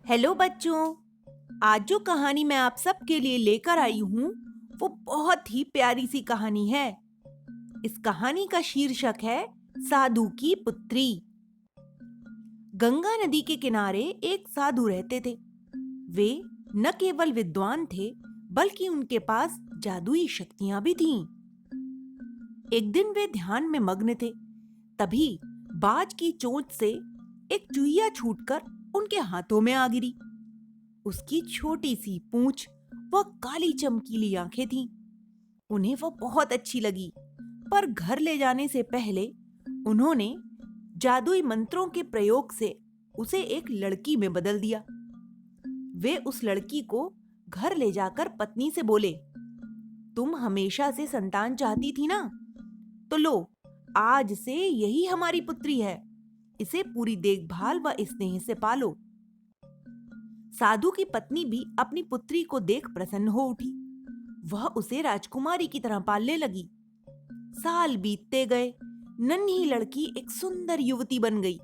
Hello बच्चों। आज जो कहानी मैं आप सबके लिए लेकर आई हूँ वो बहुत ही प्यारी सी कहानी है। इस कहानी का शीर्षक है साधु की पुत्री। गंगा नदी के किनारे एक साधु रहते थे। वे न केवल विद्वान थे बल्कि उनके पास जादुई शक्तियां भी थीं। एक दिन वे ध्यान में मग्न थे, तभी बाज की चोंच से एक चुहिया छूटकर उनके हाथों में आ गिरी। उसकी छोटी सी पूंछ व काली चमकीली आंखें थीं। उन्हें वो बहुत अच्छी लगी, पर घर ले जाने से पहले उन्होंने जादुई मंत्रों के प्रयोग से उसे एक लड़की में बदल दिया। वे उस लड़की को घर ले जाकर पत्नी से बोले, तुम हमेशा से संतान चाहती थी ना, तो लो, आज से यही हमारी पुत्री है। इसे पूरी देखभाल व स्नेह से पालो। साधु की पत्नी भी अपनी पुत्री को देख प्रसन्न हो उठी। वह उसे राजकुमारी की तरह पालने लगी। साल बीतते गए, नन्ही लड़की एक सुंदर युवती बन गई।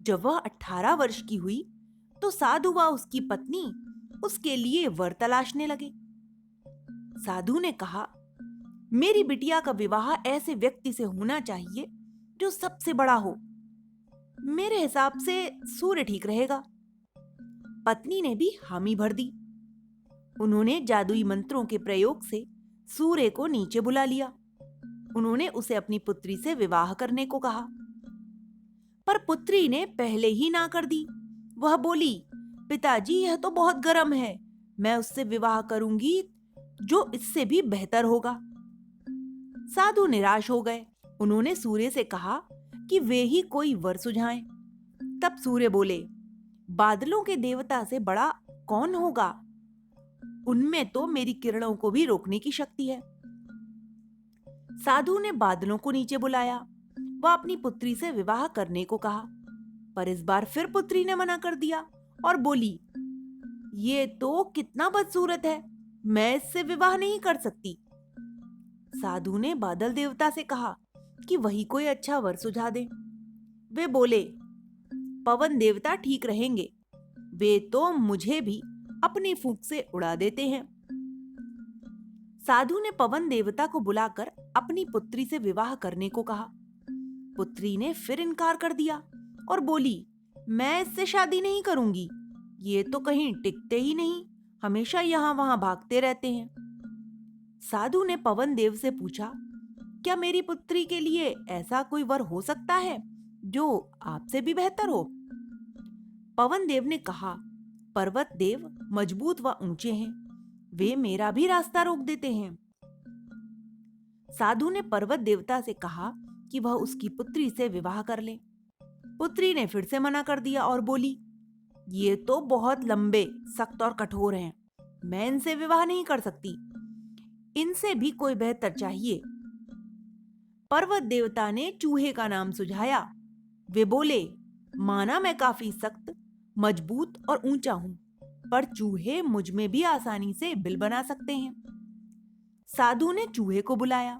जब वह 18 वर्ष की हुई तो साधु व उसकी पत्नी उसके लिए वर तलाशने लगे। साधु ने कहा, मेरी बिटिया का विवाह ऐसे व्यक्ति से होना चाहिए जो सबसे बड़ा हो। मेरे हिसाब से सूर्य ठीक रहेगा। पत्नी ने भी हामी भर दी। उन्होंने जादुई मंत्रों के प्रयोग से सूर्य को नीचे बुला लिया। उन्होंने उसे अपनी पुत्री से विवाह करने को कहा, पर पुत्री ने पहले ही ना कर दी। वह बोली, पिताजी, यह तो बहुत गर्म है। मैं उससे विवाह करूंगी जो इससे भी बेहतर होगा। साधु निराश हो गए। उन्होंने सूर्य से कहा कि वे ही कोई वर सुझाएं। तब सूर्य बोले, बादलों के देवता से बड़ा कौन होगा? उनमें तो मेरी किरणों को भी रोकने की शक्ति है। साधु ने बादलों को नीचे बुलाया। वह अपनी पुत्री से विवाह करने को कहा, पर इस बार फिर पुत्री ने मना कर दिया और बोली, ये तो कितना बदसूरत है, मैं इससे विवाह नहीं कर सकती। साधु ने बादल देवता से कहा कि वही कोई अच्छा वर सुझा दे। वे बोले, पवन देवता ठीक रहेंगे। वे तो मुझे भी अपनी फूंक से उड़ा देते हैं। साधु ने पवन देवता को बुलाकर अपनी पुत्री से विवाह करने को कहा। पुत्री ने फिर इनकार कर दिया और बोली, मैं इससे शादी नहीं करूंगी। ये तो कहीं टिकते ही नहीं, हमेशा यहां वहां भागते रहते हैं। साधु ने पवन देव से पूछा, क्या मेरी पुत्री के लिए ऐसा कोई वर हो सकता है जो आपसे भी बेहतर हो? पवन देव ने कहा, पर्वत देव मजबूत व ऊंचे हैं, वे मेरा भी रास्ता रोक देते हैं। साधु ने पर्वत देवता से कहा कि वह उसकी पुत्री से विवाह कर ले। पुत्री ने फिर से मना कर दिया और बोली, ये तो बहुत लंबे, सख्त और कठोर हैं, मैं इनसे विवाह नहीं कर सकती। इनसे भी कोई बेहतर चाहिए। पर्वत देवता ने चूहे का नाम सुझाया। वे बोले, माना मैं काफी सख्त, मजबूत और ऊंचा हूं, पर चूहे मुझ में भी आसानी से बिल बना सकते हैं। साधु ने चूहे को बुलाया।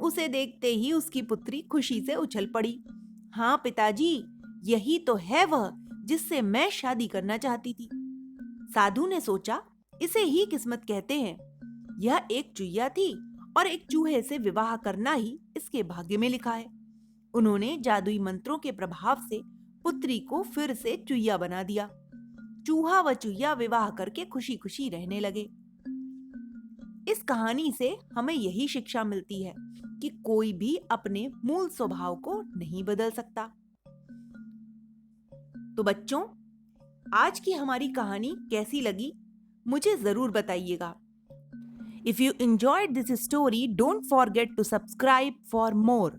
उसे देखते ही उसकी पुत्री खुशी से उछल पड़ी। हाँ पिताजी, यही तो है वह जिससे मैं शादी करना चाहती थी। साधु ने सोचा, इसे ही किस्मत कहते हैं। यह एक चुहिया थी और एक चूहे से विवाह करना ही इसके भाग्य में लिखा है। उन्होंने जादुई मंत्रों के प्रभाव से पुत्री को फिर से चुहिया बना दिया। चूहा व चुहिया विवाह करके खुशी खुशी रहने लगे। इस कहानी से हमें यही शिक्षा मिलती है कि कोई भी अपने मूल स्वभाव को नहीं बदल सकता। तो बच्चों, आज की हमारी कहानी कैसी लगी मुझे जरूर बताइएगा। If you enjoyed this story, don't forget to subscribe for more.